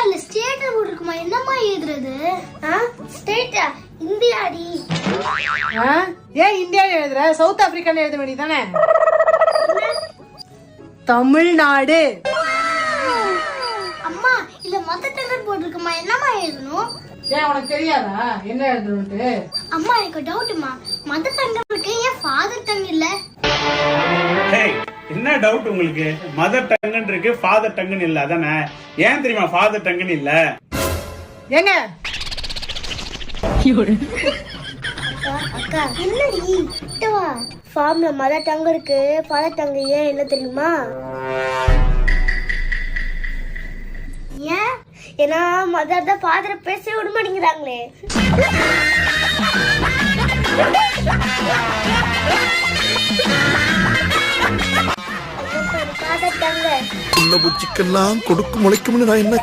இல்ல ஸ்டேட் போட்டுருக்குமா? என்னம்மா எழுதுறது? ஸ்டேட்டா? இந்தியாடி. ஏன் இந்தியா எழுதுற? சவுத் ஆப்பிரிக்கான்னு எழுத வேண்டியதானே? தமிழ்நாடு. அம்மா இல்ல மதர் டங்கர் போட்டுருக்குமா? என்னம்மா எழுதணும்? ஏன் உனக்கு தெரியாதா என்ன எழுதணும்ட்டு? அம்மா எனக்கு டவுட்மா, மதர் டங்குக்கு ஏன் ஃபாதர் டங் இல்ல? என்ன டவுட் உங்களுக்கு? மதர் டங்குன்னு இருக்கு, ஃபாதர் டங்குன்னு இல்ல. அதானே? ஏன் தெரியுமா ஃபாதர் டங்குன்னு இல்ல? ஏங்க அக்கா என்னடி கிட்டவா? ஃபார்ம்ல மதர் டங் இருக்கு, ஃபாதர் டங் ஏன் இல்ல தெரியுமா? ஏன்? ஏன்னா மதர் தான் ஃபாதரை பேச விட மாட்டேங்கிறாங்களே. புள்ள பூச்சிக்கெல்லாம் கொடுக்கு முளைக்கும்னு நான் என்ன